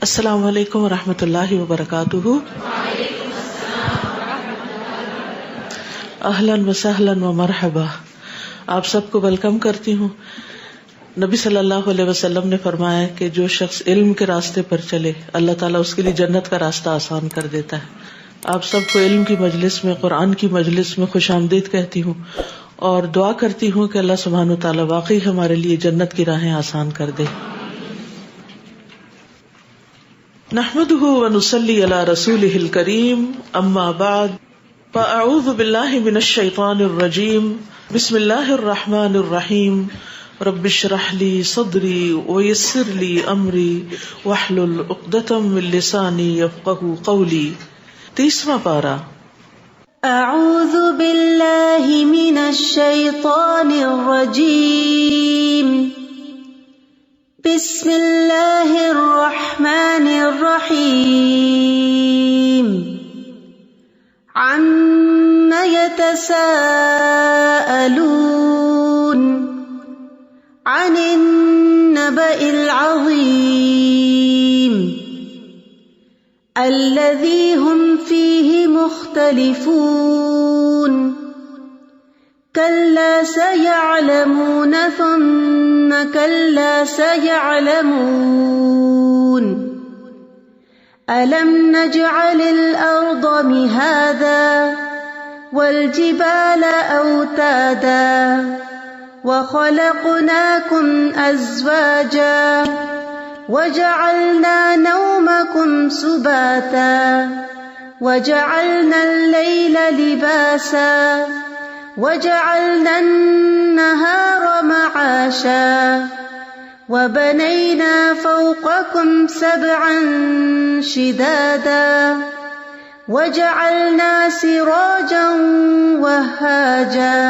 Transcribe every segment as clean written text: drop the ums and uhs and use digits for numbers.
السلام علیکم ورحمۃ اللہ وبرکاتہ. اہلا وسہلا ومرحبا. آپ سب کو ویلکم کرتی ہوں. نبی صلی اللہ علیہ وسلم نے فرمایا کہ جو شخص علم کے راستے پر چلے اللہ تعالیٰ اس کے لیے جنت کا راستہ آسان کر دیتا ہے. آپ سب کو علم کی مجلس میں، قرآن کی مجلس میں خوش آمدید کہتی ہوں اور دعا کرتی ہوں کہ اللہ سبحانہ وتعالیٰ واقعی ہمارے لیے جنت کی راہیں آسان کر دے. نحمده ونصلي على رسوله الكريم اما بعد فاعوذ بالله من الشيطان الرجيم بسم الله الرحمن الرحيم رب اشرح لي صدري ويسر لي امري واحلل عقدة من لساني يفقهوا قولي. 30واں پارہ. اعوذ باللہ من الشیطان الرجیم بسم اللہ الرحمن الرحیم. عم يتساءلون عن النبأ العظیم الذی هم فیہ مختلفون کلا سیعلمون ثم کلا سیعلمون ألم نجعل الأرض مهادا والجبال أوتادا وخلقناكم أزواجا وجعلنا نومكم سباتا وجعلنا الليل لباسا وجعلنا النهار معاشا وبنينا فوقكم سبعا شدادا وجعلنا سراجا وهاجا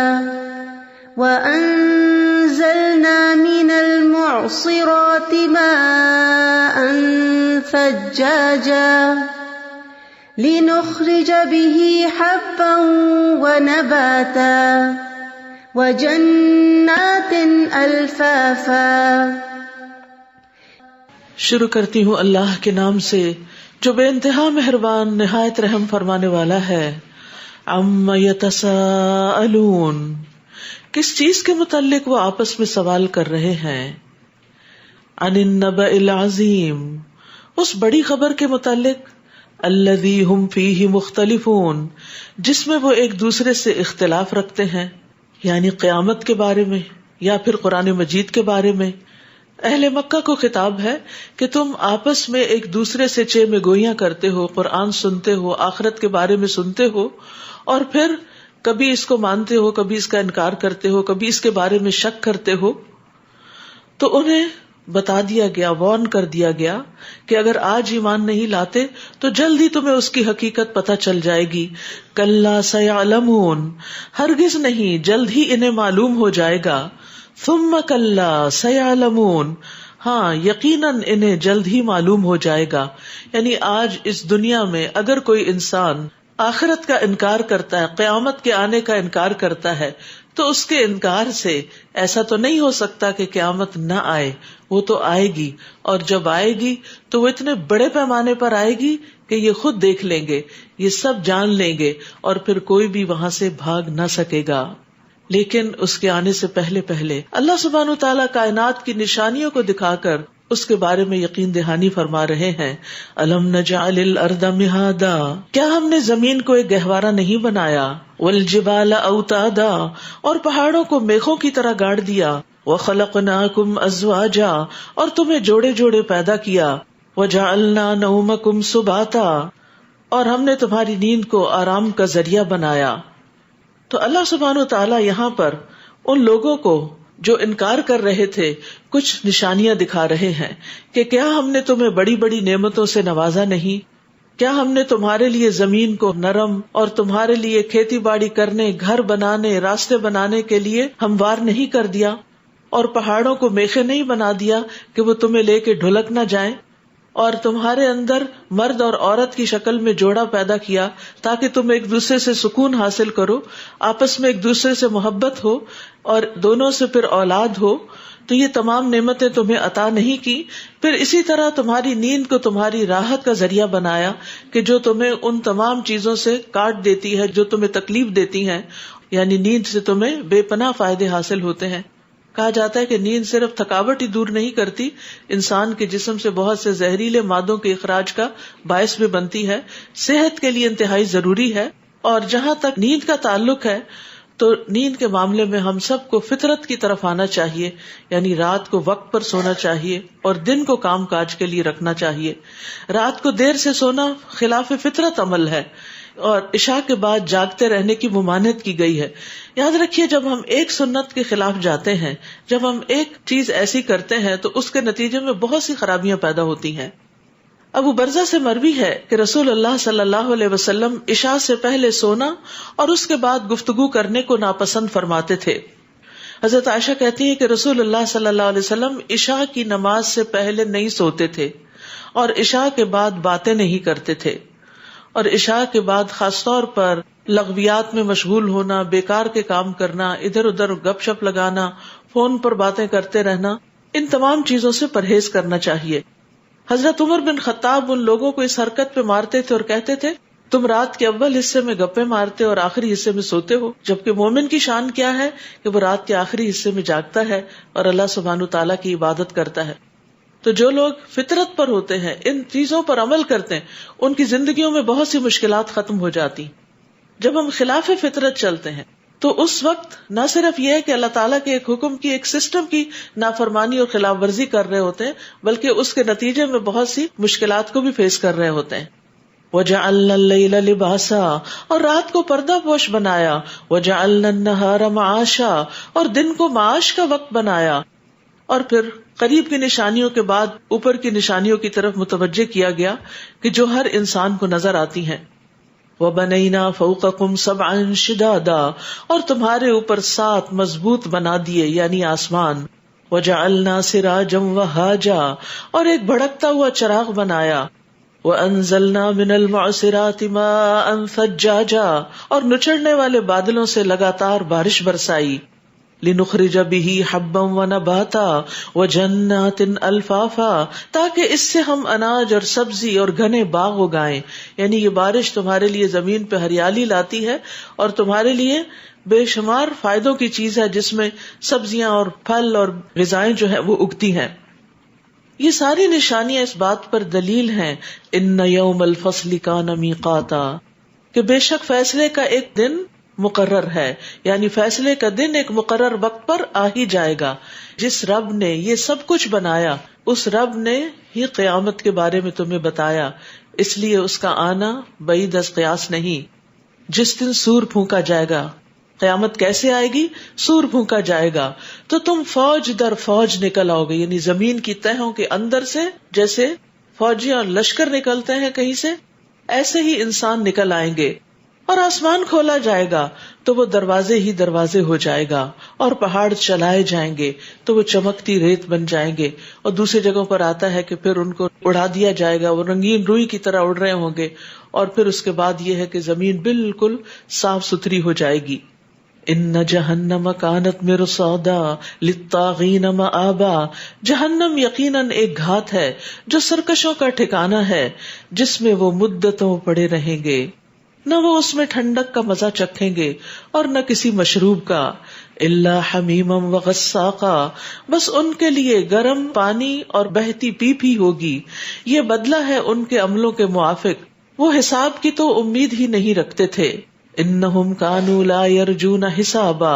وأنزلنا من المعصرات ماء ثجاجا لنخرج به حبا ونباتا وجنات الفافا. شروع کرتی ہوں اللہ کے نام سے جو بے انتہا مہربان نہایت رحم فرمانے والا ہے. عم یتساءلون، کس چیز کے متعلق وہ آپس میں سوال کر رہے ہیں. عن النبأ العظیم، اس بڑی خبر کے متعلق. الذی ہم فیہ مختلفون، جس میں وہ ایک دوسرے سے اختلاف رکھتے ہیں، یعنی قیامت کے بارے میں یا پھر قرآن مجید کے بارے میں. اہل مکہ کو خطاب ہے کہ تم آپس میں ایک دوسرے سے چہ میں گوئیاں کرتے ہو، قرآن سنتے ہو، آخرت کے بارے میں سنتے ہو اور پھر کبھی اس کو مانتے ہو، کبھی اس کا انکار کرتے ہو، کبھی اس کے بارے میں شک کرتے ہو. تو انہیں بتا دیا گیا، وارن کر دیا گیا کہ اگر آج ایمان نہیں لاتے تو جلد ہی تمہیں اس کی حقیقت پتہ چل جائے گی. کلا سیعلمون، ہرگز نہیں، جلد ہی انہیں معلوم ہو جائے گا. ثم کلا سیعلمون، ہاں یقیناً انہیں جلد ہی معلوم ہو جائے گا. یعنی آج اس دنیا میں اگر کوئی انسان آخرت کا انکار کرتا ہے، قیامت کے آنے کا انکار کرتا ہے، تو اس کے انکار سے ایسا تو نہیں ہو سکتا کہ قیامت نہ آئے. وہ تو آئے گی، اور جب آئے گی تو وہ اتنے بڑے پیمانے پر آئے گی کہ یہ خود دیکھ لیں گے، یہ سب جان لیں گے اور پھر کوئی بھی وہاں سے بھاگ نہ سکے گا. لیکن اس کے آنے سے پہلے پہلے اللہ سبحانہ وتعالیٰ کائنات کی نشانیوں کو دکھا کر اس کے بارے میں یقین دہانی فرما رہے ہیں. الم نجعل الارض مہادا، کیا ہم نے زمین کو ایک گہوارہ نہیں بنایا. والجبال اوتادا، اور پہاڑوں کو میخوں کی طرح گاڑ دیا. وخلقناکم ازواجا، اور تمہیں جوڑے جوڑے پیدا کیا. وجعلنا نومکم سباتا، اور ہم نے تمہاری نیند کو آرام کا ذریعہ بنایا. تو اللہ سبحانہ وتعالیٰ یہاں پر ان لوگوں کو جو انکار کر رہے تھے کچھ نشانیاں دکھا رہے ہیں کہ کیا ہم نے تمہیں بڑی بڑی نعمتوں سے نوازا نہیں؟ کیا ہم نے تمہارے لیے زمین کو نرم اور تمہارے لیے کھیتی باڑی کرنے، گھر بنانے، راستے بنانے کے لیے ہموار نہیں کر دیا؟ اور پہاڑوں کو میخیں نہیں بنا دیا کہ وہ تمہیں لے کے ڈھلک نہ جائیں؟ اور تمہارے اندر مرد اور عورت کی شکل میں جوڑا پیدا کیا تاکہ تم ایک دوسرے سے سکون حاصل کرو، آپس میں ایک دوسرے سے محبت ہو اور دونوں سے پھر اولاد ہو. تو یہ تمام نعمتیں تمہیں عطا نہیں کی. پھر اسی طرح تمہاری نیند کو تمہاری راحت کا ذریعہ بنایا کہ جو تمہیں ان تمام چیزوں سے کاٹ دیتی ہے جو تمہیں تکلیف دیتی ہیں. یعنی نیند سے تمہیں بے پناہ فائدے حاصل ہوتے ہیں. کہا جاتا ہے کہ نیند صرف تھکاوٹ ہی دور نہیں کرتی، انسان کے جسم سے بہت سے زہریلے مادوں کے اخراج کا باعث بھی بنتی ہے، صحت کے لیے انتہائی ضروری ہے. اور جہاں تک نیند کا تعلق ہے تو نیند کے معاملے میں ہم سب کو فطرت کی طرف آنا چاہیے، یعنی رات کو وقت پر سونا چاہیے اور دن کو کام کاج کے لیے رکھنا چاہیے. رات کو دیر سے سونا خلاف فطرت عمل ہے اور عشاء کے بعد جاگتے رہنے کی ممانعت کی گئی ہے. یاد رکھیے جب ہم ایک سنت کے خلاف جاتے ہیں، جب ہم ایک چیز ایسی کرتے ہیں تو اس کے نتیجے میں بہت سی خرابیاں پیدا ہوتی ہیں. ابو برزہ سے مروی ہے کہ رسول اللہ صلی اللہ علیہ وسلم عشاء سے پہلے سونا اور اس کے بعد گفتگو کرنے کو ناپسند فرماتے تھے. حضرت عائشہ کہتی ہے کہ رسول اللہ صلی اللہ علیہ وسلم عشاء کی نماز سے پہلے نہیں سوتے تھے اور عشاء کے بعد باتیں نہیں کرتے تھے. اور عشاء کے بعد خاص طور پر لغویات میں مشغول ہونا، بیکار کے کام کرنا، ادھر ادھر گپ شپ لگانا، فون پر باتیں کرتے رہنا، ان تمام چیزوں سے پرہیز کرنا چاہیے. حضرت عمر بن خطاب ان لوگوں کو اس حرکت پہ مارتے تھے اور کہتے تھے تم رات کے اول حصے میں گپے مارتے اور آخری حصے میں سوتے ہو، جبکہ مومن کی شان کیا ہے کہ وہ رات کے آخری حصے میں جاگتا ہے اور اللہ سبحانہ تعالیٰ کی عبادت کرتا ہے. تو جو لوگ فطرت پر ہوتے ہیں، ان چیزوں پر عمل کرتے ہیں، ان کی زندگیوں میں بہت سی مشکلات ختم ہو جاتی. جب ہم خلاف فطرت چلتے ہیں تو اس وقت نہ صرف یہ ہے کہ اللہ تعالیٰ کے ایک حکم کی، ایک سسٹم کی نافرمانی اور خلاف ورزی کر رہے ہوتے ہیں، بلکہ اس کے نتیجے میں بہت سی مشکلات کو بھی فیس کر رہے ہوتے ہیں. وَجَعَلْنَا اللَّيْلَ لِبَاسًا، اور رات کو پردہ پوش بنایا. وَجَعَلْنَا النَّهَارَ مَعَاشًا، اور دن کو معاش کا وقت بنایا. اور پھر قریب کی نشانیوں کے بعد اوپر کی نشانیوں کی طرف متوجہ کیا گیا کہ جو ہر انسان کو نظر آتی ہیں. وَبَنَيْنَا فَوْقَكُمْ سَبْعًا شِدَادًا، اور تمہارے اوپر 7 مضبوط بنا دیے یعنی آسمان. وَجَعَلْنَا سِرَاجًا وَهَاجًا، اور ایک بھڑکتا ہوا چراغ بنایا. وَأَنزَلْنَا مِنَ الْمُعْصِرَاتِ مَاءً ثَجَّاجًا، اور نچڑنے والے بادلوں سے لگاتار بارش برسائی. لِنُخْرِجَ بِهِ حَبًّا وَنَبَاتًا وَجَنَّاتٍ أَلْفَافًا، تاکہ اس سے ہم اناج اور سبزی اور گھنے باغ اگائیں. یعنی یہ بارش تمہارے لیے زمین پہ ہریالی لاتی ہے اور تمہارے لیے بے شمار فائدوں کی چیز ہے، جس میں سبزیاں اور پھل اور غذائیں جو ہیں وہ اگتی ہیں. یہ ساری نشانیاں اس بات پر دلیل ہیں ان یوم الفصل کان میقاتا، کہ بے شک فیصلے کا ایک دن مقرر ہے، یعنی فیصلے کا دن ایک مقرر وقت پر آ ہی جائے گا. جس رب نے یہ سب کچھ بنایا اس رب نے ہی قیامت کے بارے میں تمہیں بتایا، اس لیے اس کا آنا بعید از قیاس نہیں. جس دن سور پھونکا جائے گا، قیامت کیسے آئے گی؟ سور پھونکا جائے گا تو تم فوج در فوج نکل آؤ گے، یعنی زمین کی تہوں کے اندر سے جیسے فوجی اور لشکر نکلتے ہیں کہیں سے، ایسے ہی انسان نکل آئیں گے. اور آسمان کھولا جائے گا تو وہ دروازے ہی دروازے ہو جائے گا، اور پہاڑ چلائے جائیں گے تو وہ چمکتی ریت بن جائیں گے. اور دوسری جگہوں پر آتا ہے کہ پھر ان کو اڑا دیا جائے گا، وہ رنگین روئی کی طرح اڑ رہے ہوں گے. اور پھر اس کے بعد یہ ہے کہ زمین بالکل صاف ستھری ہو جائے گی. ان جہنم کانت مرصادا للطاغین مآبا، جہنم یقیناً ایک گھات ہے جو سرکشوں کا ٹھکانہ ہے، جس میں وہ مدتوں پڑے رہیں گے. نہ وہ اس میں ٹھنڈک کا مزہ چکھیں گے اور نہ کسی مشروب کا. الا حمیما وغساقا، بس ان کے لیے گرم پانی اور بہتی پیپ ہوگی. یہ بدلہ ہے ان کے عملوں کے موافق، وہ حساب کی تو امید ہی نہیں رکھتے تھے. انہم کانوا لا یرجون حسابا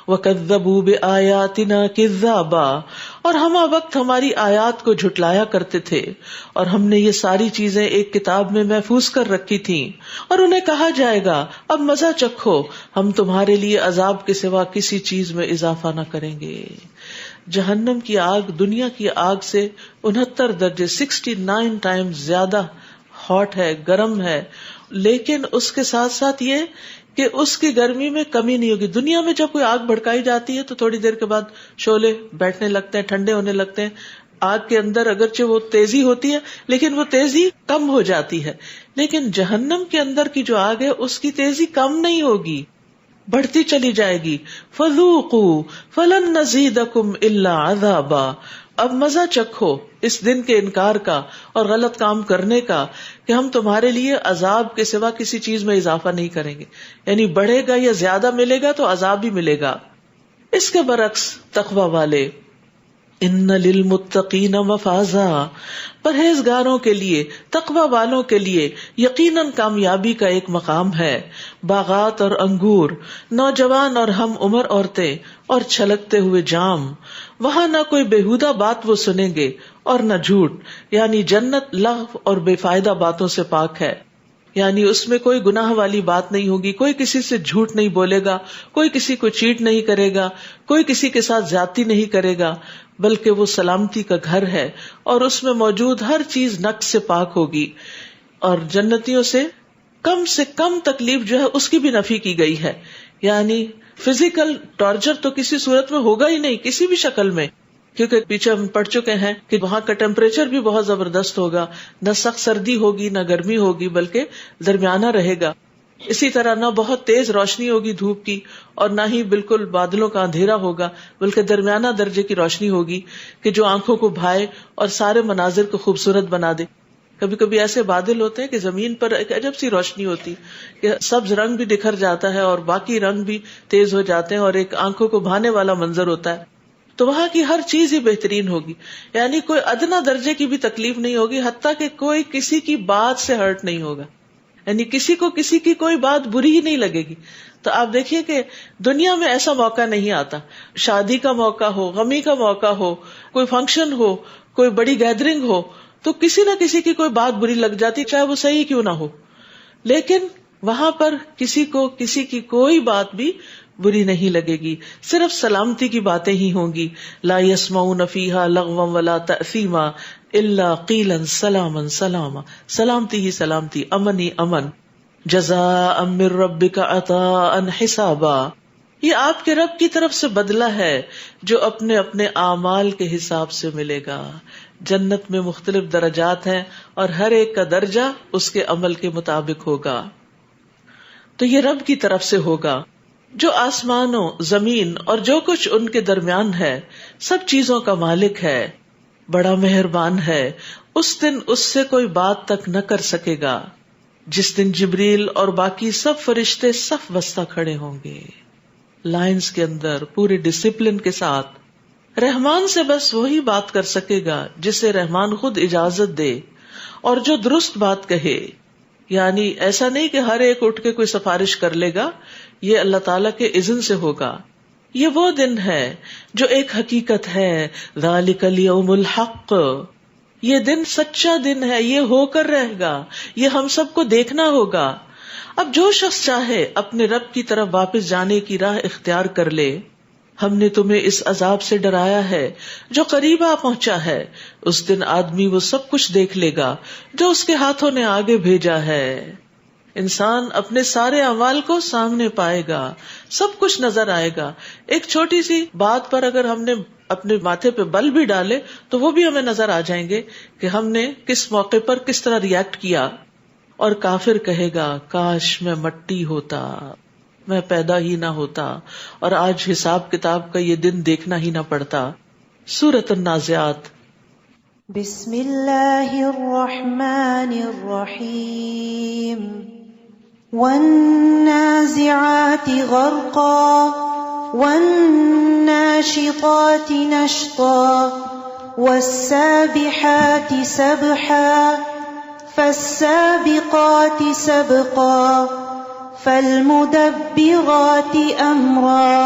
وکذبوا بآیاتنا کذابا، اور ہمہ وقت ہماری آیات کو جھٹلایا کرتے تھے اور ہم نے یہ ساری چیزیں ایک کتاب میں محفوظ کر رکھی تھیں. اور انہیں کہا جائے گا اب مزہ چکھو، ہم تمہارے لیے عذاب کے سوا کسی چیز میں اضافہ نہ کریں گے. جہنم کی آگ دنیا کی آگ سے 69 درجے 69 ٹائمز زیادہ ہاٹ ہے، گرم ہے. لیکن اس کے ساتھ ساتھ یہ کہ اس کی گرمی میں کمی نہیں ہوگی. دنیا میں جب کوئی آگ بھڑکائی جاتی ہے تو تھوڑی دیر کے بعد شعلے بیٹھنے لگتے ہیں، ٹھنڈے ہونے لگتے ہیں. آگ کے اندر اگرچہ وہ تیزی ہوتی ہے لیکن وہ تیزی کم ہو جاتی ہے. لیکن جہنم کے اندر کی جو آگ ہے اس کی تیزی کم نہیں ہوگی، بڑھتی چلی جائے گی. فذوقوا فلن نزیدکم الا عذابا. اب مزہ چکھو اس دن کے انکار کا اور غلط کام کرنے کا کہ ہم تمہارے لیے عذاب کے سوا کسی چیز میں اضافہ نہیں کریں گے. یعنی بڑھے گا یا زیادہ ملے گا تو عذاب بھی ملے گا. اس کے برعکس تقوی والے، ان للمتقین مفازا، پرہیزگاروں کے لیے، تقوی والوں کے لیے یقیناً کامیابی کا ایک مقام ہے. باغات اور انگور، نوجوان اور ہم عمر عورتیں اور چھلکتے ہوئے جام. وہاں نہ کوئی بےہودہ بات وہ سنیں گے اور نہ جھوٹ. یعنی جنت لغو اور بے فائدہ باتوں سے پاک ہے. یعنی اس میں کوئی گناہ والی بات نہیں ہوگی، کوئی کسی سے جھوٹ نہیں بولے گا، کوئی کسی کو چیٹ نہیں کرے گا، کوئی کسی کے ساتھ زیادتی نہیں کرے گا، بلکہ وہ سلامتی کا گھر ہے اور اس میں موجود ہر چیز نقص سے پاک ہوگی. اور جنتیوں سے کم تکلیف جو ہے اس کی بھی نفی کی گئی ہے. یعنی فزیکل ٹارچر تو کسی صورت میں ہوگا ہی نہیں، کسی بھی شکل میں، کیونکہ پیچھے ہم پڑھ چکے ہیں کہ وہاں کا ٹیمپریچر بھی بہت زبردست ہوگا. نہ سخت سردی ہوگی نہ گرمی ہوگی، بلکہ درمیانہ رہے گا. اسی طرح نہ بہت تیز روشنی ہوگی دھوپ کی اور نہ ہی بالکل بادلوں کا اندھیرا ہوگا، بلکہ درمیانہ درجے کی روشنی ہوگی کہ جو آنکھوں کو بھائے اور سارے مناظر کو خوبصورت بنا دے. کبھی کبھی ایسے بادل ہوتے ہیں کہ زمین پر ایک عجب سی روشنی ہوتی کہ سبز رنگ بھی بکھر جاتا ہے اور باقی رنگ بھی تیز ہو جاتے ہیں اور ایک آنکھوں کو بھانے والا منظر ہوتا ہے. تو وہاں کی ہر چیز ہی بہترین ہوگی. یعنی کوئی ادنا درجے کی بھی تکلیف نہیں ہوگی، حتیٰ کہ کوئی کسی کی بات سے ہرٹ نہیں ہوگا. یعنی کسی کو کسی کی کوئی بات بری ہی نہیں لگے گی. تو آپ دیکھیے کہ دنیا میں ایسا موقع نہیں آتا، شادی کا موقع ہو، غمی کا موقع ہو، کوئی فنکشن ہو، کوئی بڑی گیدرنگ ہو، تو کسی نہ کسی کی کوئی بات بری لگ جاتی، چاہے وہ صحیح کیوں نہ ہو. لیکن وہاں پر کسی کو کسی کی کوئی بات بھی بری نہیں لگے گی، صرف سلامتی کی باتیں ہی ہوں گی. لا يسمعون فيها لغوا ولا تأثیما الا قیلا سلاما سلاما. سلامتی ہی سلامتی، امن ہی امن. جزاء من ربک عطاء حسابا. یہ آپ کے رب کی طرف سے بدلہ ہے جو اپنے اپنے اعمال کے حساب سے ملے گا. جنت میں مختلف درجات ہیں اور ہر ایک کا درجہ اس کے عمل کے مطابق ہوگا. تو یہ رب کی طرف سے ہوگا جو آسمانوں، زمین اور جو کچھ ان کے درمیان ہے، سب چیزوں کا مالک ہے، بڑا مہربان ہے. اس دن اس سے کوئی بات تک نہ کر سکے گا جس دن جبریل اور باقی سب فرشتے صف بستہ کھڑے ہوں گے، لائنز کے اندر پورے ڈسپلن کے ساتھ. رحمان سے بس وہی بات کر سکے گا جسے رحمان خود اجازت دے اور جو درست بات کہے. یعنی ایسا نہیں کہ ہر ایک اٹھ کے کوئی سفارش کر لے گا، یہ اللہ تعالیٰ کے اذن سے ہوگا. یہ وہ دن ہے جو ایک حقیقت ہے. ذالک الیوم الحق، یہ دن سچا دن ہے، یہ ہو کر رہے گا، یہ ہم سب کو دیکھنا ہوگا. اب جو شخص چاہے اپنے رب کی طرف واپس جانے کی راہ اختیار کر لے. ہم نے تمہیں اس عذاب سے ڈرایا ہے جو قریب آ پہنچا ہے. اس دن آدمی وہ سب کچھ دیکھ لے گا جو اس کے ہاتھوں نے آگے بھیجا ہے. انسان اپنے سارے اعمال کو سامنے پائے گا، سب کچھ نظر آئے گا. ایک چھوٹی سی بات پر اگر ہم نے اپنے ماتھے پہ بل بھی ڈالے تو وہ بھی ہمیں نظر آ جائیں گے کہ ہم نے کس موقع پر کس طرح ریئیکٹ کیا. اور کافر کہے گا کاش میں مٹی ہوتا، میں پیدا ہی نہ ہوتا اور آج حساب کتاب کا یہ دن دیکھنا ہی نہ پڑتا. سورۃ النازعات. بسم اللہ الرحمن الرحیم. والنازعات غرقا والناشطات نشطا والسابحات سبحا فالسابقات سبقا فالمدبرات امرا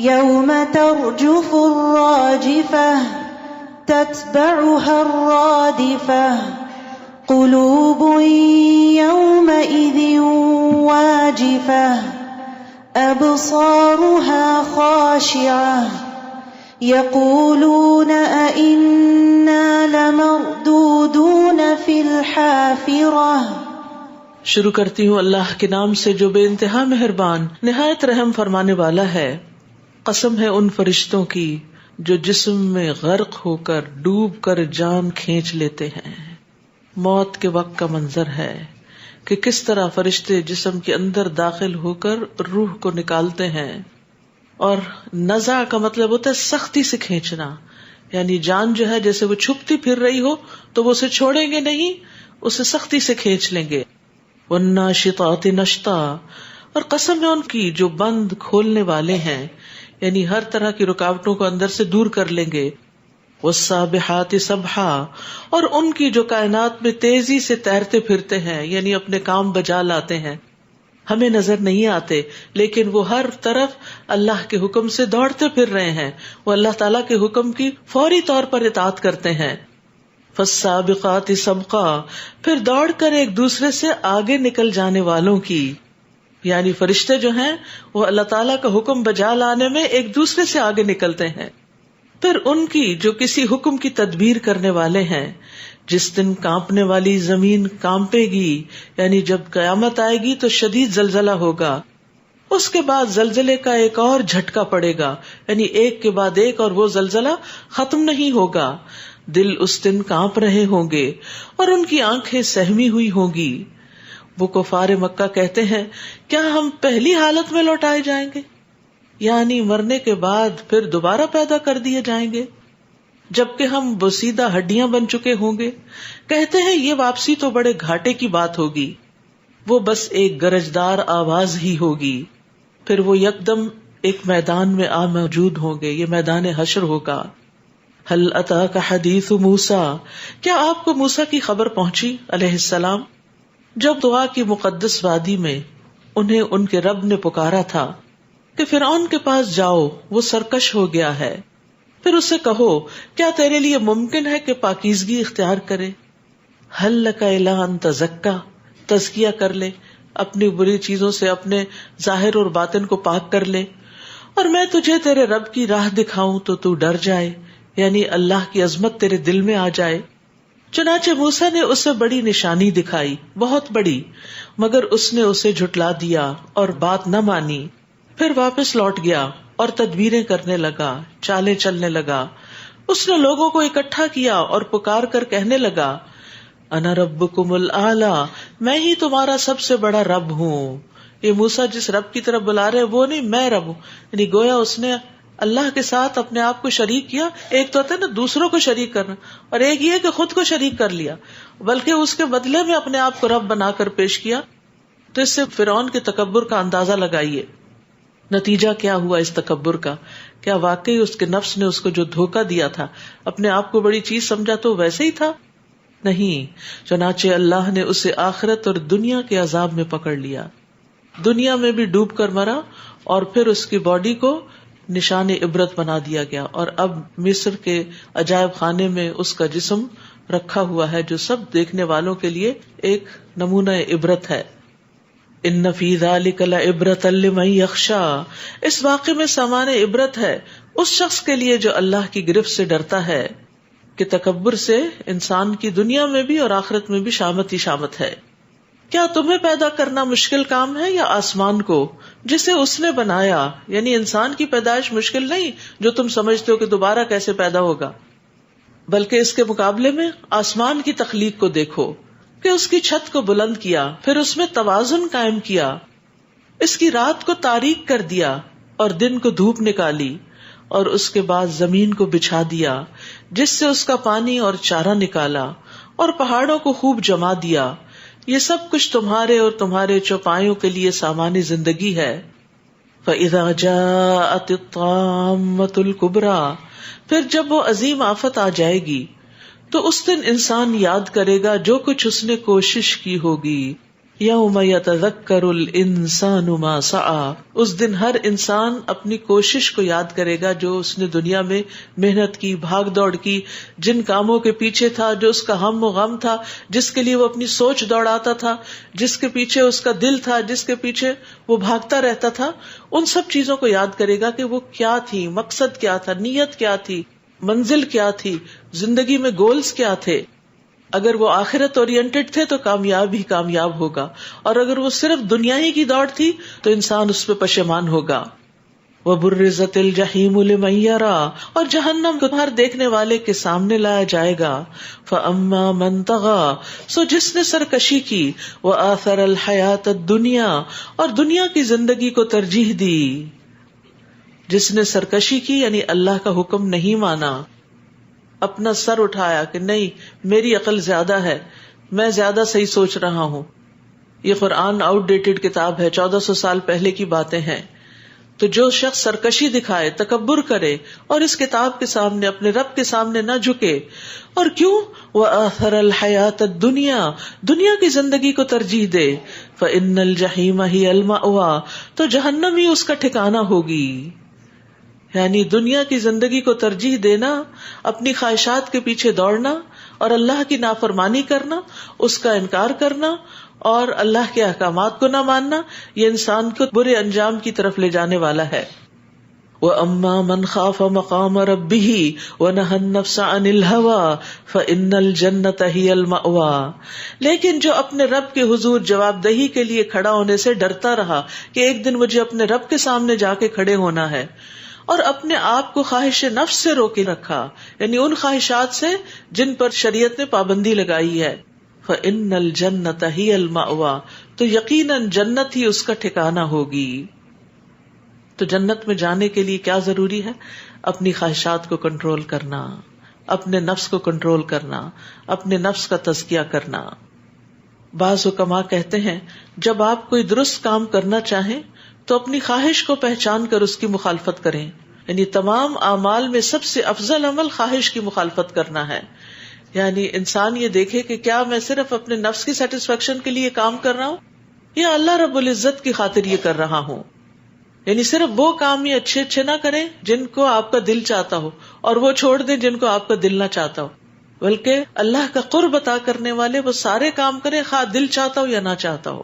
یوم ترجف الراجفة تتبعها الرادفة قلوب يومئذ واجفة أبصارها خاشعة يقولون أئنا لمردودون في الحافرة. شروع کرتی ہوں اللہ کے نام سے جو بے انتہا مہربان نہایت رحم فرمانے والا ہے. قسم ہے ان فرشتوں کی جو جسم میں غرق ہو کر ڈوب کر جان کھینچ لیتے ہیں. موت کے وقت کا منظر ہے کہ کس طرح فرشتے جسم کے اندر داخل ہو کر روح کو نکالتے ہیں. اور نزع کا مطلب ہوتا ہے سختی سے کھینچنا، یعنی جان جو ہے جیسے وہ چھپتی پھر رہی ہو تو وہ اسے چھوڑیں گے نہیں، اسے سختی سے کھینچ لیں گے. والناشطات نشطا، اور قسم ہے ان کی جو بند کھولنے والے ہیں، یعنی ہر طرح کی رکاوٹوں کو اندر سے دور کر لیں گے. والسابحات سبحا، اور ان کی جو کائنات میں تیزی سے تیرتے پھرتے ہیں، یعنی اپنے کام بجا لاتے ہیں، ہمیں نظر نہیں آتے لیکن وہ ہر طرف اللہ کے حکم سے دوڑتے پھر رہے ہیں، وہ اللہ تعالیٰ کے حکم کی فوری طور پر اطاعت کرتے ہیں. فالسابقات سبقا، پھر دوڑ کر ایک دوسرے سے آگے نکل جانے والوں کی، یعنی فرشتے جو ہیں وہ اللہ تعالیٰ کا حکم بجا لانے میں ایک دوسرے سے آگے نکلتے ہیں. پھر ان کی جو کسی حکم کی تدبیر کرنے والے ہیں، جس دن کانپنے والی زمین کانپے گی، یعنی جب قیامت آئے گی تو شدید زلزلہ ہوگا، اس کے بعد زلزلے کا ایک اور جھٹکا پڑے گا، یعنی ایک کے بعد ایک، اور وہ زلزلہ ختم نہیں ہوگا. دل اس دن کانپ رہے ہوں گے اور ان کی آنکھیں سہمی ہوئی ہوں گی. وہ کفار مکہ کہتے ہیں کیا ہم پہلی حالت میں لوٹائے جائیں گے، یعنی مرنے کے بعد پھر دوبارہ پیدا کر دیے جائیں گے جبکہ ہم بوسیدہ ہڈیاں بن چکے ہوں گے. کہتے ہیں یہ واپسی تو بڑے گھاٹے کی بات ہوگی، وہ بس ایک گرجدار آواز ہی ہوگی. پھر وہ یکدم ایک میدان میں آ موجود ہوں گے، یہ میدان حشر ہوگا. هل اتاک حدیث موسیٰ، کیا آپ کو موسیٰ کی خبر پہنچی علیہ السلام، جب دعا کی مقدس وادی میں انہیں ان کے رب نے پکارا تھا کہ فرعون کے پاس جاؤ، وہ سرکش ہو گیا ہے. پھر اسے کہو کیا تیرے لیے ممکن ہے کہ پاکیزگی اختیار کرے. هل لک الی ان تزکا، تزکیہ کر لے، اپنی بری چیزوں سے اپنے ظاہر اور باطن کو پاک کر لے، اور میں تجھے تیرے رب کی راہ دکھاؤں تو ڈر جائے، یعنی اللہ کی عظمت تیرے دل میں آ جائے. چنانچہ موسیٰ نے اسے بڑی نشانی دکھائی، بہت بڑی، مگر اس نے اسے جھٹلا دیا اور بات نہ مانی. پھر واپس لوٹ گیا اور تدبیریں کرنے لگا، چالیں چلنے لگا. اس نے لوگوں کو اکٹھا کیا اور پکار کر کہنے لگا انا ربکم الاعلی، میں ہی تمہارا سب سے بڑا رب ہوں. یہ موسیٰ جس رب کی طرف بلا رہے وہ نہیں، میں رب ہوں، یعنی گویا اس نے اللہ کے ساتھ اپنے آپ کو شریک کیا. ایک تو ہوتا ہے نا دوسروں کو شریک کرنا، اور ایک یہ کہ خود کو شریک کر لیا، بلکہ اس کے بدلے میں اپنے آپ کو رب بنا کر پیش کیا. تو اس سے فرعون کے تکبر کا اندازہ لگائیے. نتیجہ کیا ہوا اس تکبر کا؟ کیا واقعی اس کے نفس نے اس کو جو دھوکہ دیا تھا، اپنے آپ کو بڑی چیز سمجھا تو ویسے ہی تھا؟ نہیں. چنانچہ اللہ نے اسے آخرت اور دنیا کے عذاب میں پکڑ لیا. دنیا میں بھی ڈوب کر مرا اور پھر اس کی باڈی کو نشان عبرت بنا دیا گیا، اور اب مصر کے عجائب خانے میں اس کا جسم رکھا ہوا ہے، جو سب دیکھنے والوں کے لیے ایک نمونہ عبرت ہے. ان فی ذلک لعبرۃ لمن یخشی، اس واقعے میں سامان عبرت ہے اس شخص کے لیے جو اللہ کی گرفت سے ڈرتا ہے، کہ تکبر سے انسان کی دنیا میں بھی اور آخرت میں بھی شامت ہی شامت ہے. کیا تمہیں پیدا کرنا مشکل کام ہے یا آسمان کو جسے اس نے بنایا؟ یعنی انسان کی پیدائش مشکل نہیں جو تم سمجھتے ہو کہ دوبارہ کیسے پیدا ہوگا، بلکہ اس کے مقابلے میں آسمان کی تخلیق کو دیکھو کہ اس کی چھت کو بلند کیا، پھر اس میں توازن قائم کیا، اس کی رات کو تاریک کر دیا اور دن کو دھوپ نکالی، اور اس کے بعد زمین کو بچھا دیا جس سے اس کا پانی اور چارہ نکالا، اور پہاڑوں کو خوب جما دیا. یہ سب کچھ تمہارے اور تمہارے چوپایوں کے لیے سامان زندگی ہے. فَإِذَا جَاءَتِ الطَّامَّةُ الْكُبْرَى، پھر جب وہ عظیم آفت آ جائے گی تو اس دن انسان یاد کرے گا جو کچھ اس نے کوشش کی ہوگی. یوم یتذکر الانسان ما سعی، اس دن ہر انسان اپنی کوشش کو یاد کرے گا جو اس نے دنیا میں محنت کی، بھاگ دوڑ کی، جن کاموں کے پیچھے تھا، جو اس کا ہم و غم تھا، جس کے لیے وہ اپنی سوچ دوڑاتا تھا، جس کے پیچھے اس کا دل تھا، جس کے پیچھے وہ بھاگتا رہتا تھا. ان سب چیزوں کو یاد کرے گا کہ وہ کیا تھی، مقصد کیا تھا، نیت کیا تھی، منزل کیا تھی، زندگی میں گولز کیا تھے. اگر وہ آخرت اورینٹڈ تھے تو کامیاب ہی کامیاب ہوگا، اور اگر وہ صرف دنیا ہی کی دوڑ تھی تو انسان اس پہ پشیمان ہوگا. وَبُرِّزَتِ الْجَحِيمُ لِمَن يَرَىٰ، اور جہنم کو ہر دیکھنے والے کے سامنے لایا جائے گا. فَأَمَّا مَن طَغَىٰ، سو جس نے سرکشی کی، وَآثَرَ الْحَيَاةَ الدُّنْيَا، اور دنیا کی زندگی کو ترجیح دی. جس نے سرکشی کی یعنی اللہ کا حکم نہیں مانا، اپنا سر اٹھایا کہ نہیں میری عقل زیادہ ہے، میں زیادہ صحیح سوچ رہا ہوں. یہ قرآن آؤٹ ڈیٹڈ کتاب ہے، 1400 سال پہلے کی باتیں ہیں. تو جو شخص سرکشی دکھائے، تکبر کرے اور اس کتاب کے سامنے، اپنے رب کے سامنے نہ جھکے، اور کیوں؟ وَآثَرَ الْحَيَاةَ الدُّنْيَا، دنیا کی زندگی کو ترجیح دے، فَإِنَّ الْجَحِيمَ هِيَ الْمَأْوَىٰ، تو جہنم ہی اس کا ٹھکانہ ہوگی. یعنی دنیا کی زندگی کو ترجیح دینا، اپنی خواہشات کے پیچھے دوڑنا اور اللہ کی نافرمانی کرنا، اس کا انکار کرنا اور اللہ کے احکامات کو نہ ماننا، یہ انسان کو برے انجام کی طرف لے جانے والا ہے. وَأَمَّا مَنْ خَافَ مَقَامَ رَبِّهِ وَنَهَى النَّفْسَ عَنِ الْهَوَىٰ فَإِنَّ الْجَنَّةَ هِيَ الْمَأْوَىٰ، لیکن جو اپنے رب کے حضور جواب دہی کے لیے کھڑا ہونے سے ڈرتا رہا کہ ایک دن مجھے اپنے رب کے سامنے جا کے کھڑے ہونا ہے، اور اپنے آپ کو خواہش نفس سے روکے رکھا، یعنی ان خواہشات سے جن پر شریعت نے پابندی لگائی ہے، فَإِنَّ الْجَنَّةَ هِيَ الْمَأْوَىٰ، تو یقیناً جنت ہی اس کا ٹھکانہ ہوگی. تو جنت میں جانے کے لیے کیا ضروری ہے؟ اپنی خواہشات کو کنٹرول کرنا، اپنے نفس کو کنٹرول کرنا، اپنے نفس کا تزکیہ کرنا. بعض حکماء کہتے ہیں جب آپ کوئی درست کام کرنا چاہیں تو اپنی خواہش کو پہچان کر اس کی مخالفت کریں. یعنی تمام اعمال میں سب سے افضل عمل خواہش کی مخالفت کرنا ہے. یعنی انسان یہ دیکھے کہ کیا میں صرف اپنے نفس کی سیٹسفیکشن کے لیے کام کر رہا ہوں یا اللہ رب العزت کی خاطر یہ کر رہا ہوں. یعنی صرف وہ کام یہ اچھے اچھے نہ کریں جن کو آپ کا دل چاہتا ہو، اور وہ چھوڑ دیں جن کو آپ کا دل نہ چاہتا ہو، بلکہ اللہ کا قرب عطا کرنے والے وہ سارے کام کریں خواہ دل چاہتا ہو یا نہ چاہتا ہو.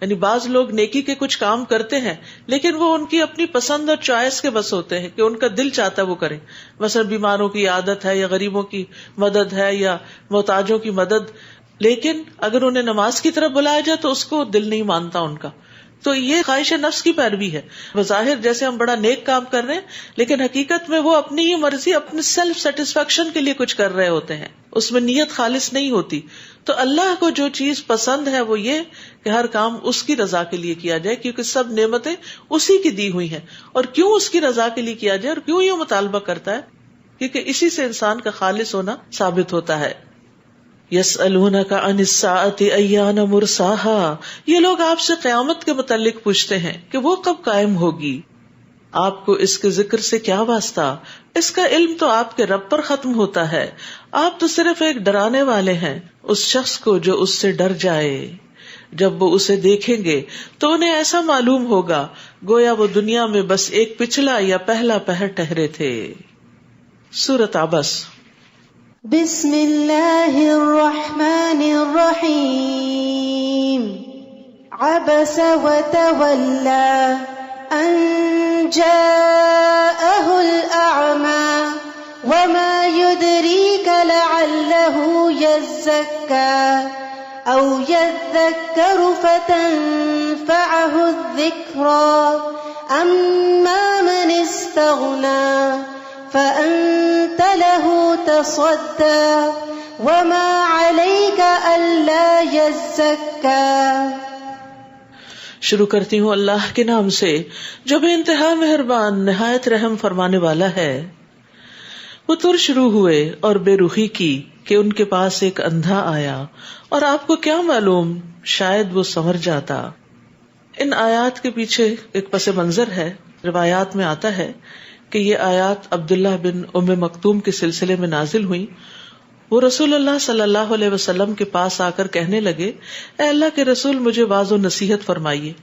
یعنی بعض لوگ نیکی کے کچھ کام کرتے ہیں لیکن وہ ان کی اپنی پسند اور چوائس کے بس ہوتے ہیں کہ ان کا دل چاہتا ہے وہ کریں. مثلا بیماروں کی عادت ہے یا غریبوں کی مدد ہے یا محتاجوں کی مدد، لیکن اگر انہیں نماز کی طرف بلایا جائے تو اس کو دل نہیں مانتا ان کا. تو یہ خواہش نفس کی پیروی ہے. بظاہر جیسے ہم بڑا نیک کام کر رہے ہیں لیکن حقیقت میں وہ اپنی ہی مرضی، اپنے سیلف سیٹسفیکشن کے لیے کچھ کر رہے ہوتے ہیں، اس میں نیت خالص نہیں ہوتی. تو اللہ کو جو چیز پسند ہے وہ یہ کہ ہر کام اس کی رضا کے لیے کیا جائے، کیونکہ سب نعمتیں اسی کی دی ہوئی ہیں. اور کیوں اس کی رضا کے لیے کیا جائے اور کیوں یہ مطالبہ کرتا ہے؟ کیونکہ اسی سے انسان کا خالص ہونا ثابت ہوتا ہے. یسألونک عن الساعۃ ایان مرساها، یہ لوگ آپ سے قیامت کے متعلق پوچھتے ہیں کہ وہ کب قائم ہوگی. آپ کو اس کے ذکر سے کیا واسطہ؟ اس کا علم تو آپ کے رب پر ختم ہوتا ہے. آپ تو صرف ایک ڈرانے والے ہیں اس شخص کو جو اس سے ڈر جائے. جب وہ اسے دیکھیں گے تو انہیں ایسا معلوم ہوگا گویا وہ دنیا میں بس ایک پچھلا یا پہلا پہر ٹھہرے تھے. سورۃ عبس. بسم اللہ الرحمن الرحیم. عبس وتولى ان جاءه الأعمى وما يدريك لعله يزكى أو يذكر فتنفعه الذكرى أما من استغنى فأنت له تصدى وما عليك ألا يزكى. شروع کرتی ہوں اللہ کے نام سے جو بے انتہا مہربان نہایت رحم فرمانے والا ہے. وہ تر شروع ہوئے اور بے رخی کی کہ ان کے پاس ایک اندھا آیا، اور آپ کو کیا معلوم شاید وہ سنور جاتا. ان آیات کے پیچھے ایک پس منظر ہے. روایات میں آتا ہے کہ یہ آیات عبداللہ بن ام مکتوم کے سلسلے میں نازل ہوئی. وہ رسول اللہ صلی اللہ علیہ وسلم کے پاس آ کر کہنے لگے، اے اللہ کے رسول مجھے واعظ و نصیحت فرمائیے.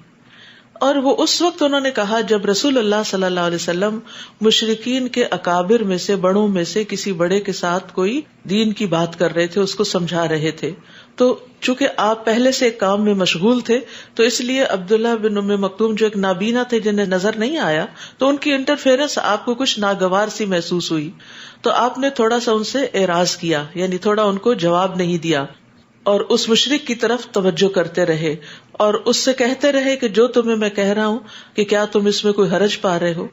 اور وہ اس وقت انہوں نے کہا جب رسول اللہ صلی اللہ علیہ وسلم مشرکین کے اکابر میں سے، بڑوں میں سے کسی بڑے کے ساتھ کوئی دین کی بات کر رہے تھے، اس کو سمجھا رہے تھے. تو چونکہ آپ پہلے سے ایک کام میں مشغول تھے تو اس لیے عبداللہ بن ام مکتوم جو ایک نابینا تھے جنہیں نظر نہیں آیا، تو ان کی انٹرفیئرنس آپ کو کچھ ناگوار سی محسوس ہوئی. تو آپ نے تھوڑا سا ان سے اعراض کیا، یعنی تھوڑا ان کو جواب نہیں دیا، اور اس مشرک کی طرف توجہ کرتے رہے اور اس سے کہتے رہے کہ جو تمہیں میں کہہ رہا ہوں کہ کیا تم اس میں کوئی حرج پا رہے ہو؟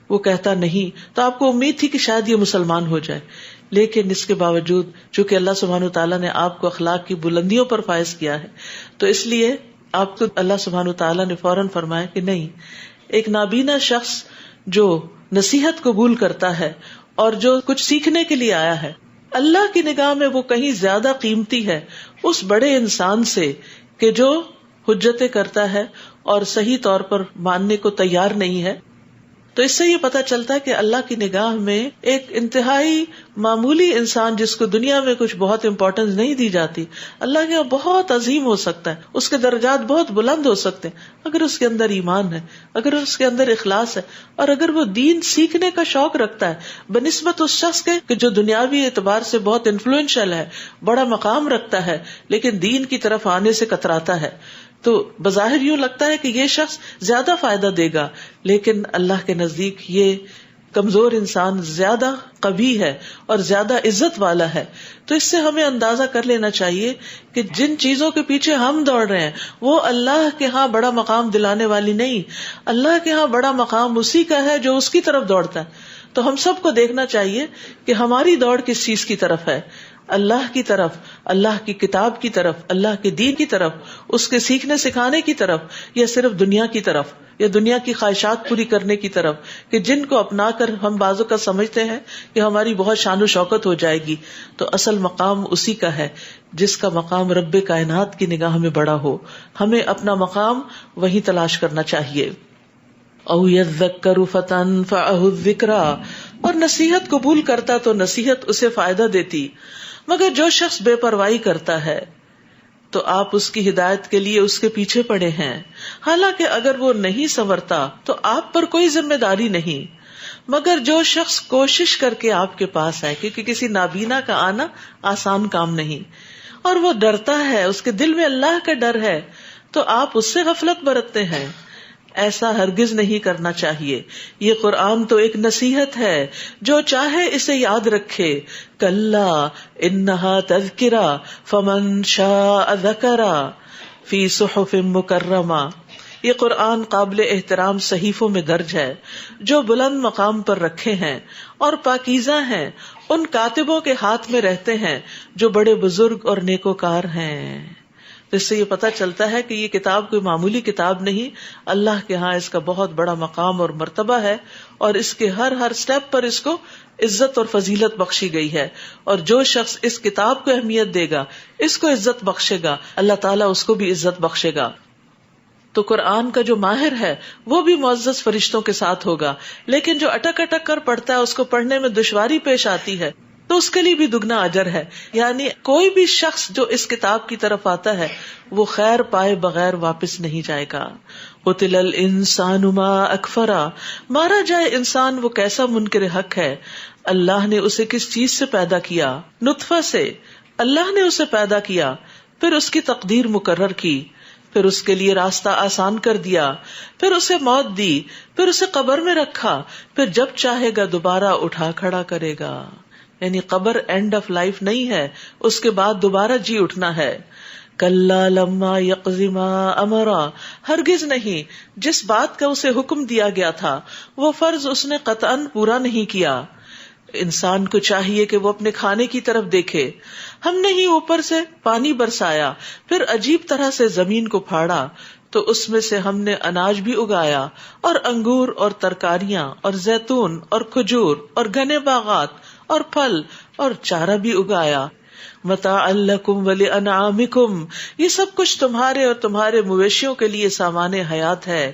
وہ کہتا نہیں. تو آپ کو امید تھی کہ شاید یہ مسلمان ہو جائے، لیکن اس کے باوجود چونکہ اللہ سبحانہ تعالیٰ نے آپ کو اخلاق کی بلندیوں پر فائز کیا ہے، تو اس لیے آپ کو اللہ سبحانہ تعالیٰ نے فوراً فرمایا کہ نہیں. ایک نابینا شخص جو نصیحت قبول کرتا ہے اور جو کچھ سیکھنے کے لیے آیا ہے، اللہ کی نگاہ میں وہ کہیں زیادہ قیمتی ہے اس بڑے انسان سے کہ جو حجتیں کرتا ہے اور صحیح طور پر ماننے کو تیار نہیں ہے. تو اس سے یہ پتا چلتا ہے کہ اللہ کی نگاہ میں ایک انتہائی معمولی انسان جس کو دنیا میں کچھ بہت امپورٹنس نہیں دی جاتی، اللہ کے بہت عظیم ہو سکتا ہے، اس کے درجات بہت بلند ہو سکتے ہیں اگر اس کے اندر ایمان ہے، اگر اس کے اندر اخلاص ہے، اور اگر وہ دین سیکھنے کا شوق رکھتا ہے بنسبت اس شخص کے کہ جو دنیاوی اعتبار سے بہت انفلوئنشل ہے، بڑا مقام رکھتا ہے، لیکن دین کی طرف آنے سے کتراتا ہے. تو بظاہر یوں لگتا ہے کہ یہ شخص زیادہ فائدہ دے گا، لیکن اللہ کے نزدیک یہ کمزور انسان زیادہ قوی ہے اور زیادہ عزت والا ہے. تو اس سے ہمیں اندازہ کر لینا چاہیے کہ جن چیزوں کے پیچھے ہم دوڑ رہے ہیں وہ اللہ کے ہاں بڑا مقام دلانے والی نہیں. اللہ کے ہاں بڑا مقام اسی کا ہے جو اس کی طرف دوڑتا ہے. تو ہم سب کو دیکھنا چاہیے کہ ہماری دوڑ کس چیز کی طرف ہے، اللہ کی طرف، اللہ کی کتاب کی طرف، اللہ کے دین کی طرف، اس کے سیکھنے سکھانے کی طرف، یا صرف دنیا کی طرف یا دنیا کی خواہشات پوری کرنے کی طرف کہ جن کو اپنا کر ہم بعضوں کا سمجھتے ہیں کہ ہماری بہت شان و شوکت ہو جائے گی. تو اصل مقام اسی کا ہے جس کا مقام رب کائنات کی نگاہ میں بڑا ہو. ہمیں اپنا مقام وہیں تلاش کرنا چاہیے. او یذکر فتنفعہ الذکریٰ، اور نصیحت قبول کرتا تو نصیحت اسے فائدہ دیتی، مگر جو شخص بے پرواہی کرتا ہے تو آپ اس کی ہدایت کے لیے اس کے پیچھے پڑے ہیں. حالانکہ اگر وہ نہیں سنورتا تو آپ پر کوئی ذمہ داری نہیں، مگر جو شخص کوشش کر کے آپ کے پاس آئے، کیونکہ کسی نابینا کا آنا آسان کام نہیں، اور وہ ڈرتا ہے، اس کے دل میں اللہ کا ڈر ہے، تو آپ اس سے غفلت برتتے ہیں. ایسا ہرگز نہیں کرنا چاہیے. یہ قرآن تو ایک نصیحت ہے، جو چاہے اسے یاد رکھے. کلا انہا تذکرہ فمن شاء ذکرہ فی صحف مکرمہ. یہ قرآن قابل احترام صحیفوں میں درج ہے جو بلند مقام پر رکھے ہیں اور پاکیزہ ہیں، ان کاتبوں کے ہاتھ میں رہتے ہیں جو بڑے بزرگ اور نیکوکار ہیں. اس سے یہ پتہ چلتا ہے کہ یہ کتاب کوئی معمولی کتاب نہیں، اللہ کے ہاں اس کا بہت بڑا مقام اور مرتبہ ہے، اور اس کے ہر سٹیپ پر اس کو عزت اور فضیلت بخشی گئی ہے. اور جو شخص اس کتاب کو اہمیت دے گا، اس کو عزت بخشے گا، اللہ تعالیٰ اس کو بھی عزت بخشے گا. تو قرآن کا جو ماہر ہے وہ بھی معزز فرشتوں کے ساتھ ہوگا، لیکن جو اٹک اٹک کر پڑھتا ہے، اس کو پڑھنے میں دشواری پیش آتی ہے، تو اس کے لیے بھی دگنا اجر ہے. یعنی کوئی بھی شخص جو اس کتاب کی طرف آتا ہے وہ خیر پائے بغیر واپس نہیں جائے گا. قتل الانسان ما اکفرا، مارا جائے انسان وہ کیسا منکر حق ہے. اللہ نے اسے کس چیز سے پیدا کیا؟ نطفہ سے. اللہ نے اسے پیدا کیا، پھر اس کی تقدیر مقرر کی، پھر اس کے لیے راستہ آسان کر دیا، پھر اسے موت دی، پھر اسے قبر میں رکھا، پھر جب چاہے گا دوبارہ اٹھا کھڑا کرے گا. یعنی قبر اینڈ آف لائف نہیں ہے، اس کے بعد دوبارہ جی اٹھنا ہے. کلا لما یقض ما امرا، ہرگز نہیں، جس بات کا اسے حکم دیا گیا تھا وہ فرض اس نے قطعاً پورا نہیں کیا. انسان کو چاہیے کہ وہ اپنے کھانے کی طرف دیکھے. ہم نے ہی اوپر سے پانی برسایا، پھر عجیب طرح سے زمین کو پھاڑا تو اس میں سے ہم نے اناج بھی اگایا، اور انگور اور ترکاریاں اور زیتون اور کھجور اور گھنے باغات اور پھل اور چارہ بھی اگایا. متاعا لکم ولانعامکم، یہ سب کچھ تمہارے اور تمہارے مویشیوں کے لیے سامان حیات ہے.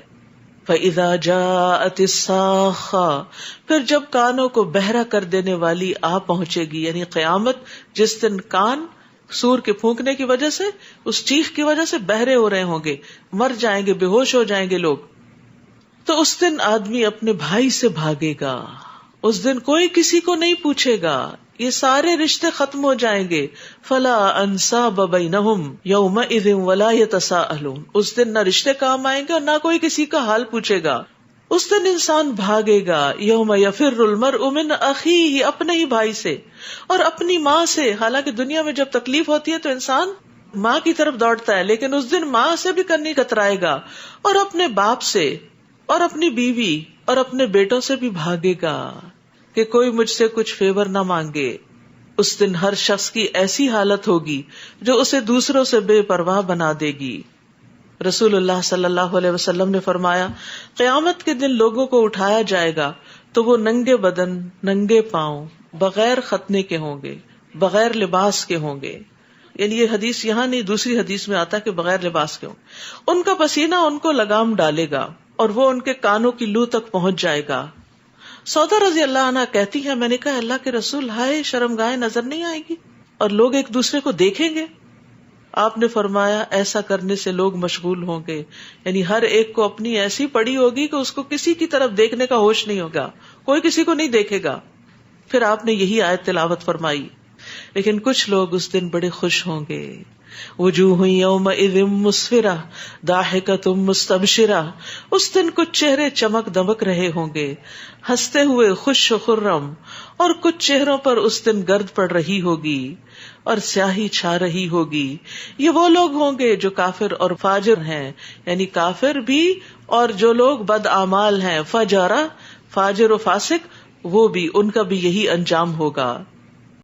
فَإِذَا جَاءَتِ الصَّاخَّةُ، پھر جب کانوں کو بہرا کر دینے والی آ پہنچے گی، یعنی قیامت، جس دن کان سور کے پھونکنے کی وجہ سے، اس چیخ کی وجہ سے بہرے ہو رہے ہوں گے، مر جائیں گے، بے ہوش ہو جائیں گے لوگ. تو اس دن آدمی اپنے بھائی سے بھاگے گا، اس دن کوئی کسی کو نہیں پوچھے گا، یہ سارے رشتے ختم ہو جائیں گے. فلا انساب بینہم یومئذ ولا یتساءلون، اس دن نہ رشتے کام آئیں گے اور نہ کوئی کسی کا حال پوچھے گا. اس دن انسان بھاگے گا. یوم یفر المرء من اخیہ، اپنے ہی بھائی سے اور اپنی ماں سے. حالانکہ دنیا میں جب تکلیف ہوتی ہے تو انسان ماں کی طرف دوڑتا ہے، لیکن اس دن ماں سے بھی کرنی کترائے گا، اور اپنے باپ سے اور اپنی بیوی اور اپنے بیٹوں سے بھی بھاگے گا کہ کوئی مجھ سے کچھ فیور نہ مانگے۔ اس دن ہر شخص کی ایسی حالت ہوگی جو اسے دوسروں سے بے پرواہ بنا دے گی۔ رسول اللہ صلی اللہ علیہ وسلم نے فرمایا، قیامت کے دن لوگوں کو اٹھایا جائے گا تو وہ ننگے بدن، ننگے پاؤں، بغیر ختنے کے ہوں گے، بغیر لباس کے ہوں گے۔ یعنی یہ حدیث یہاں نہیں، دوسری حدیث میں آتا کہ بغیر لباس کے ہوں۔ ان کا پسینہ ان کو لگام ڈالے گا اور وہ ان کے کانوں کی لو تک پہنچ جائے گا۔ سودا رضی اللہ عنہ کہتی ہے، میں نے کہا اللہ کے رسول، ہائے شرمگاہیں نظر نہیں آئے گی اور لوگ ایک دوسرے کو دیکھیں گے؟ آپ نے فرمایا ایسا کرنے سے لوگ مشغول ہوں گے، یعنی ہر ایک کو اپنی ایسی پڑی ہوگی کہ اس کو کسی کی طرف دیکھنے کا ہوش نہیں ہوگا، کوئی کسی کو نہیں دیکھے گا۔ پھر آپ نے یہی آیت تلاوت فرمائی، لیکن کچھ لوگ اس دن بڑے خوش ہوں گے۔ وجوہ یومئذ مسفرہ ضاحکۃ مستبشرہ، اس دن کچھ چہرے چمک دمک رہے ہوں گے، ہنستے ہوئے خوش و خرم، اور کچھ چہروں پر اس دن گرد پڑ رہی ہوگی اور سیاہی چھا رہی ہوگی۔ یہ وہ لوگ ہوں گے جو کافر اور فاجر ہیں، یعنی کافر بھی اور جو لوگ بد اعمال ہیں، فجارہ، فاجر و فاسق، وہ بھی، ان کا بھی یہی انجام ہوگا۔